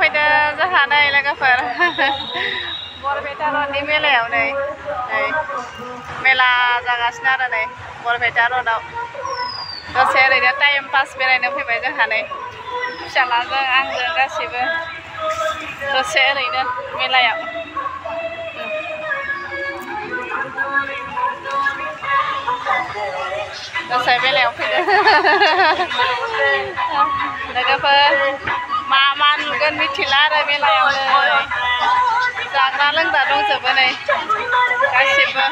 फैदो जोंहा नै लोगोफोर बरपेटा रडनि मेलायाव नै मेला जागासिनो आरो नै बरपेटा रडआव दसे ओरैनो टाइम पास बेरायनो फैबाय जोंहा नै फिसालाजों आंजों गासिबो दसे ओरैनो मेलायाव दसे मेलायाव फैदो लोगोफोर मा नुगोन मिथिला आरो मेलायाव नै जाग्रा लोंग्रा दंजोबो नै गासिबो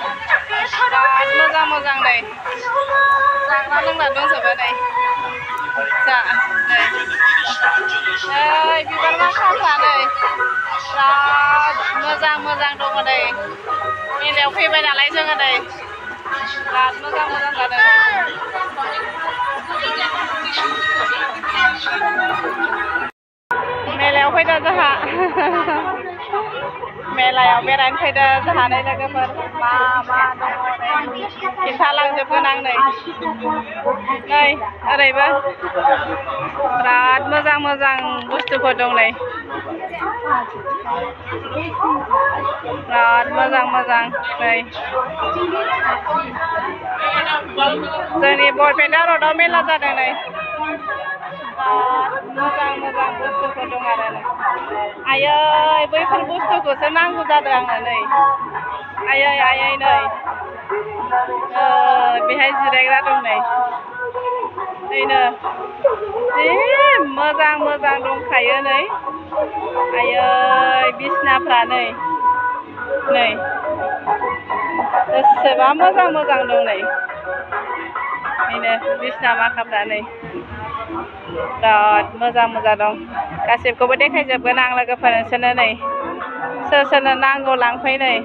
बिराद मोजां नै जाग्रा लोंग्रा दंजोबो नै बिबार बागानफ्रा नै बिराद मोजां दङ नै मेलायाव फैबाय नालाय जोङो नै बिराद मोजां जादों मेलायाव फैदो जोंहा मेलायाव बेरायनो फैदो जोंहा नै लोगोफोर मा दङ नै खिन्थालांजोबगोन आं नै ओरैबो बिराद मोजां बुस्थुफोर दं नै बिराद मोजां नै जोंनि बरपेटा रडआव मेला जादों नै बिराद मोजां बुस्थुफोर दं आरो नै आयै बैफोर बुस्थुखौसो नांगौ जादों आङो नै आयै नै बेहाय जिरायग्रा दं नै मोजां दंखायो नै आयै बिसनाफ्रा नै बेसेबा मोजां दं नै बिसना माखाफ्रा नै बिराद मोजां दं गासिबखौबो देखायजोबगोन आं लोगोफोर नोंसोरनो नै सोरनो नांगौ लांफै नै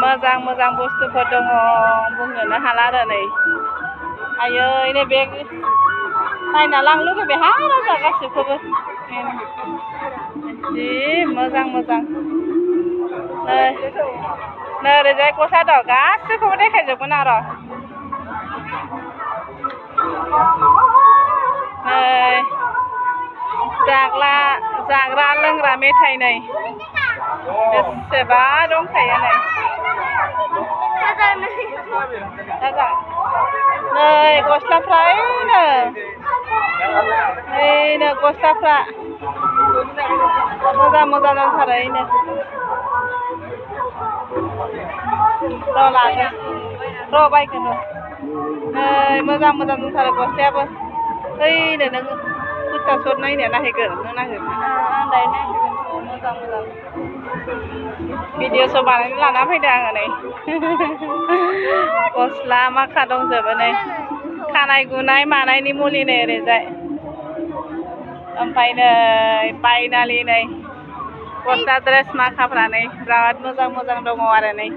मोजां बुस्थुफोर दङ बुंनोनो हाला आरो नै आयै नै बे नायना लांनो लुगैबाय हा राजा गासिबखौबो जि मोजां नै ओरैजाय गस्ला दं गासिखौबो देखायजोबगोन आरो नै जाग्रा लोंग्रा मेथाइ नै बेसेबा दंखायो नै नै गस्लाफ्रा ओइनो गस्लाफ्रा मोजां दंथारो र' लागोन र' बायगोन नै मोजां दंथारो गस्लायाबो ओइनो नों कुर्ता सर्ट नायनाया नायहैगोन नों नायहैगोन आं दायो नायहैगोन मोजां भिडिअ'सो बानायनो लाना फैदों आङो नै गस्ला माखा दंजोबो नै खानाय गुनाय मानायनि मुलि नै ओरैजाय ओमफ्राय नै बायनालि नै गस्ला ड्रेस माखाफ्रा नै बिराद मोजां दङ आरो नै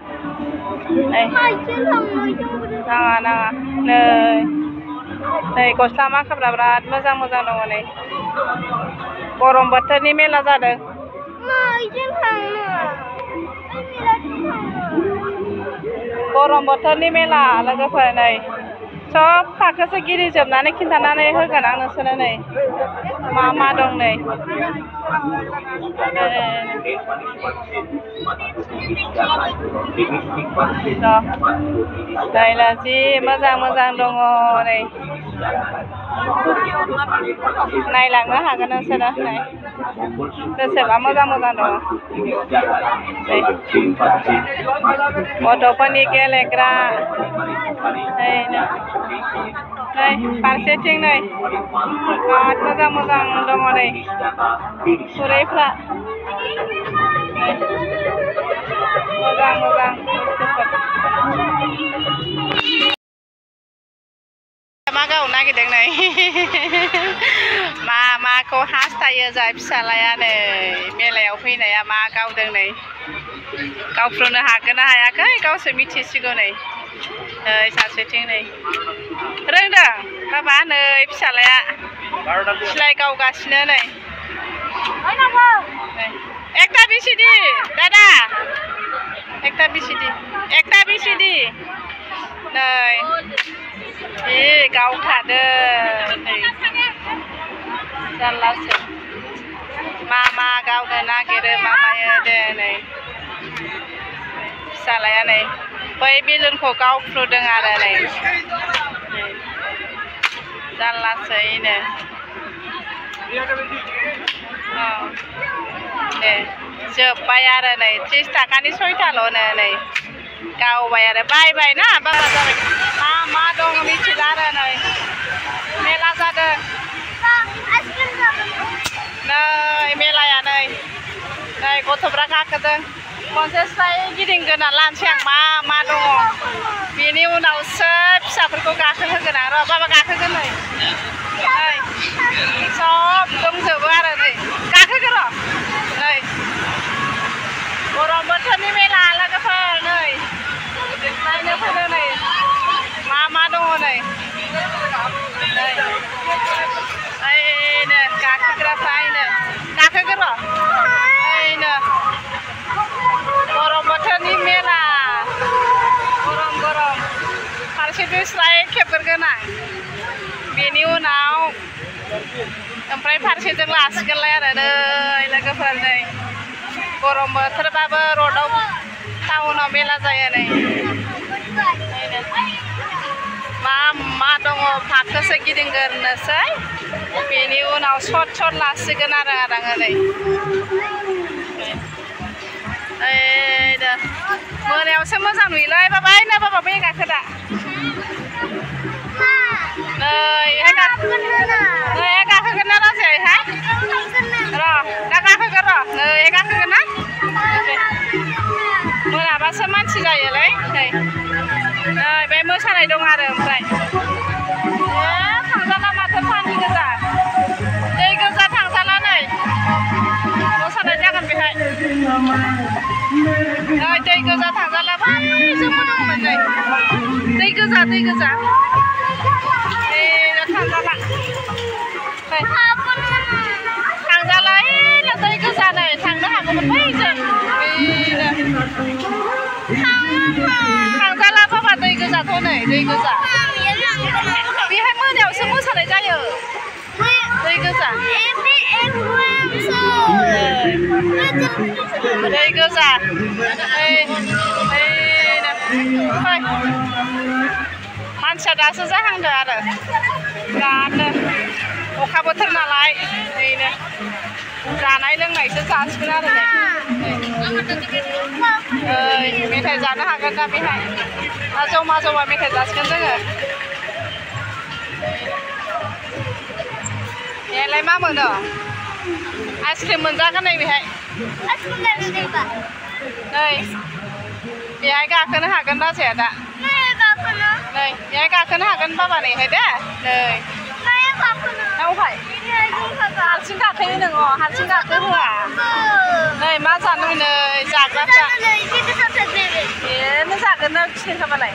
नाङा नै गस्ला माखाफ्रा बिराद मोजां दङ नै गरम बोथोरनि मेला जादों गरम बोथोरनि मेला लोगोफोर नै सब फाखोसो गिदिंजोबनानै खिन्थानानै होगोन आं नोंसोरनो नै मा दं नै नायला जि मोजां दङ नै नायलांनो हागोन नोंसोरो नै बेसेबा मोजां दङ गथ'फोरनि गेलेग्रा नै फारसेथिं नै बिराद मोजां दङ नै खुरैफ्रा मोजां मा गावनो नागिरदों नै माखौ हास्थायो जाय फिसालाया नै मेलायाव फैनाया मा गावदों नै गावफ्रुनो हागोन ना हायाखै गावसो मिथिसिगौ नै सासेथिं नै रोंदों बाबा नै फिसालाया सिलाय गावगासिनो नै एकटा बिसिदि दादा एकटा बिसिदि नै गावखादो जारलासो मा गावनो नागिरो मामायो दे नै फिसालाया नै बै बेलुनखौ गावफ्रुदों आरो नै जारलासोयैनो दे जोब्बाय आरो नै 30 थाखानि 6थाल'नो नै गावबाय आरो बायबाय ना बाबा जाबाय मा दं मिथिला आरो नै मेला जादों नै मेलाया नै गथ'फ्रा गाखोदों खनसे स्राय गिदिंगोना लानोसै आं मा दङ बेनि उनावसो फिसाफोरखौ गाखोहोगोन आं र' बाबा गाखोगोन नै सब दंजोबो आरो नै गाखोगोन र' नै गरम बोथोरनि मेला लोगोफोर नै नायनो फैदो नै मा दङ नै ओइनो गाखोग्राफ्रा गाखोगोन र' ओइनो गरम बोथोरनि मेला गरम फारसेथिं स्राय खेबग्रोगोन आं बेनि उनाव ओमफ्राय फारसेजों लासिगोनलाय आरो नै लोगोफोर नै गरम बोथोरबाबो रडआव टाउनाव मेला जायो नै मा दङ फाखोसो गिदिंगोरनोसै बेनि उनाव सट लासिगोन आरो आङो नै मोनायावसो मोजां नुयोलै बाबा बाबा बै गाखोदा नै गाखोगोन ना राजायहाय र' दा गाखोगोन र' नै गाखोगोन ना मोनाबासो मानसि जायोलै नै बे मोसानाय दं आरो ओमफ्राय थांजाला माथो पानि गोजा दै गोजा थांजाला नै मोसानाय जागोन बेहाय दै गोजा थांजाला बैजोंबो दंमोन नै दै गोजा थांजाला थांजाला दै गोजा नै थांनो हागौमोन बैजों थांजाला बाबा दै गोजाथ' नै दै गोजा बेहाय मोनायावसो मोसानाय जायो दै गोजा दै गोजा मानसिया दासो जाहांदो आरो बिरादनो अखा बोथोर नालाय ओरैनो जानाय लोंनायसो जासिगोन आरो मेथाइ जानो हागोन दा बेहाय जमा मेथाइ जासिगोन जोङो बेहायलाय मा मोनो आइसक्रिम मोनजागोन नै बेहाय नै बेहाय गाखोनो हागोन राजाया दा नै बेहाय गाखोनो हागोन बाबा नैहाय दे नै अबहाय हारसिं गाखोयो नोङो हारसिं गाखो होआ नै मा जानो नै जाग्राफ्रा बेनो जागोन नो खिथाबालाय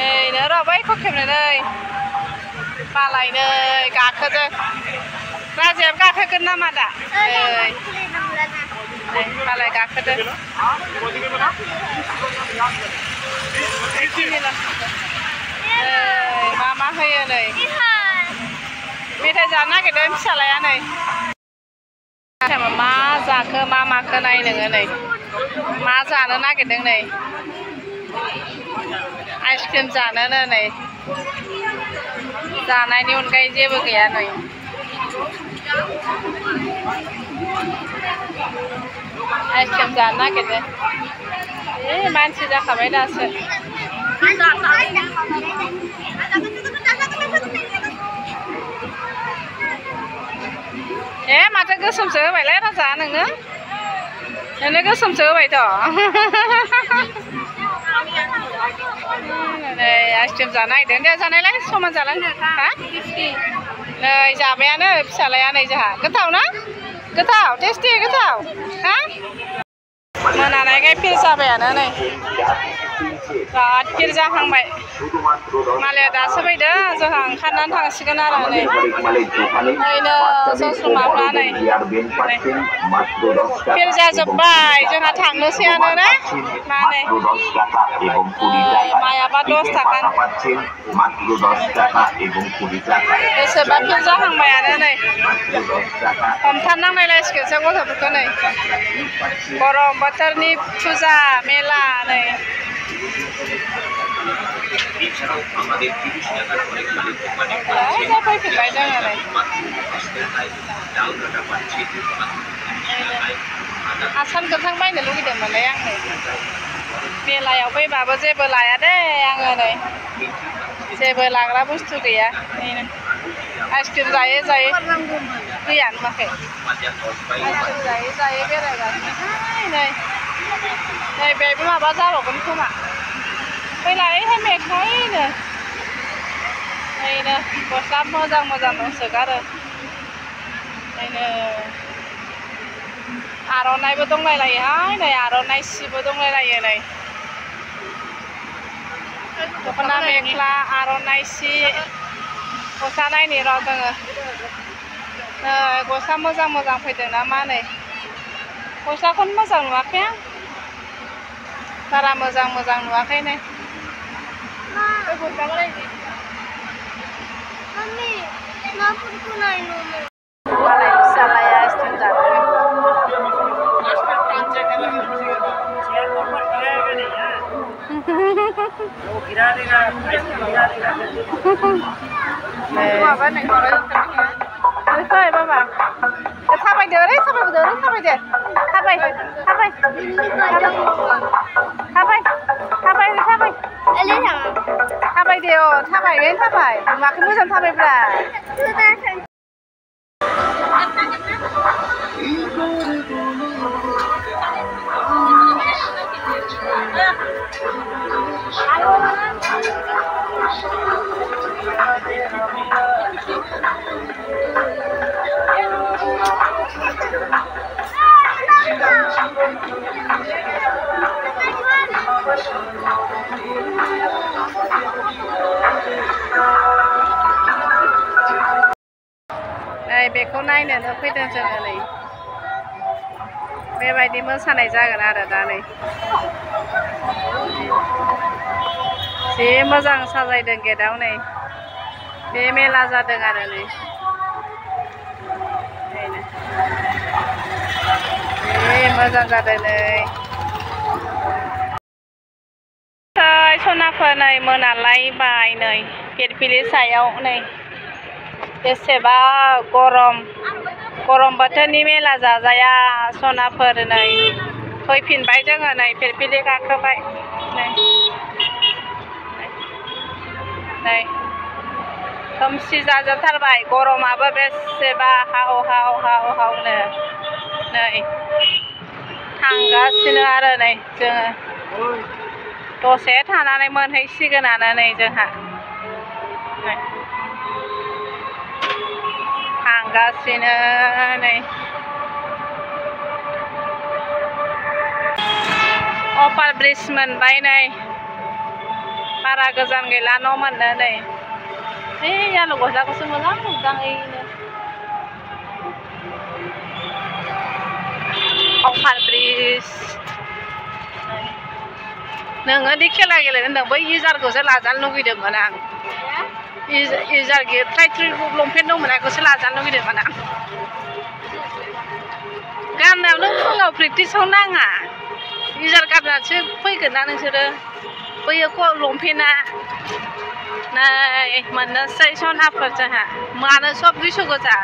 ओइनो र' बैखौ खेबनो नै मालाय नै गाखोदों राजायाबो गाखोगोन नामा दा मालाय गाखोदों मा होयो नै मेथाइ जानो नागिरदों फिसालाया नै मा जाखो मा माखो नाय नोङो नै मा जानो नागिरदों नै आइसक्रिम जानोनो नै जानायनि अनगायै जेबो गैया नै आइसक्रिम जानो नागिरदों मानसि जाखाबाय दासो माथो गोसोमसो होबायलाय राजा नोंनो गोसोमसो होबायथ' नै आइसक्रिम जानो नागिरदों दे जानायलाय समान जालां हा नै जाबायानो फिसालाया नै जोंहा गोथाव ना गोथाव टेस्टि गोथाव हा मोनानायखाय फिल जाबायानो नै बिराद गिर जाहांबाय मालाया दासो फैदो जोंहा ओंखारनानै थांसिगोन आरो नै ओरैनो ससमाफ्रा नै गिर जाजोब्बाय जोंहा थांनोसैयानो ना मा नै मायाबा 10 टाका बेसेबा गिर जाहांबायानो नै हमथानांलायलायसिगोनसो गथ'फोरखौ नै गरम बोथोरनि फुजा मेला नै फैफिनबाय जोङो नै आसान गोथां बायनो लुगैदोंमोनलै आं नै मेलायाव फैबाबो जेबो लाया दे आङो नै जेबो लाग्रा बुस्थु गैया नै आइसक्रिम जायै जायै गैया नुवाखै आइसक्रिम जायै जायै बेरायगासिनो नै नै बेबो माबा जाबावगोन खोमा फैलायहाय मेख्लायनो नैनो गस्ला मोजां मोजां दंसोगारो नैनो आर'नाइबो दंलायलायोहाय नै आर'नाइ सिबो दंलायलायो नै दख'ना मेख्ला आर'नाइ सि गस्ला नायनि र' जोङो गस्ला मोजां मोजां फैदों नामा नै गस्लाखौनो मोजां नुवाखै आं बारा मोजां मोजां नुवाखै नै मालाय फिसालाया आइसक्रिम जादों fai baba थाबाय दे ओरै थाबायबोदो ओरै थाबायदो थाबाय थाबाय थाबाय थाबाय थाबाय एले थाबाय दे अ थाबाय ओरै थाबाय माखौ मोजां थाबायब्रा नै बेखौ नायनोनो फैदों जोङो नै बेबायदि मोसानाय जागोन आरो दा नै जि मोजां साजायदों गेटआव नै बे मेला जादों आरो नै जि मोजां जादों नै सनाफोर नै मोनालायबाय नै फिरफिलि सायाव नै बेसेबा गरम बोथोरनि मेला जाजाया सनाफोर नै फैफिनबाय जोङो नै फिरफिलि गाखोबाय नै खोमसि जाजोबथारबाय गरमाबो बेसेबा हाव हाव हाव हावनो नै थांगासिनो आरो नै जोङो दसे थानानै मोनहैसिगोनानो नै जोंहा थांगासिनो नै अपार ब्रिज मोनबाय नै बारा गोजान गैला न' मोननो नै याल' गस्लाखौसो मोजां नुदांयैनो अपार ब्रिज नोङो दि खेला गेलेनो होनदों बै इजारखौसो लाजानो लुगैदोंमोन आं इजार ट्राइट्रि लंपेन्ट दंमोन बेखौसो लाजानो लुगैदोंमोन आं गाननायाव नों फुङाव प्रेक्टिसाव नाङा इजार गाननासो फैगोन ना नोंसोरो बैयो लंपेन्टआ नै मोननोसै सनाफोर जोंहा मानो सब 200 गोजा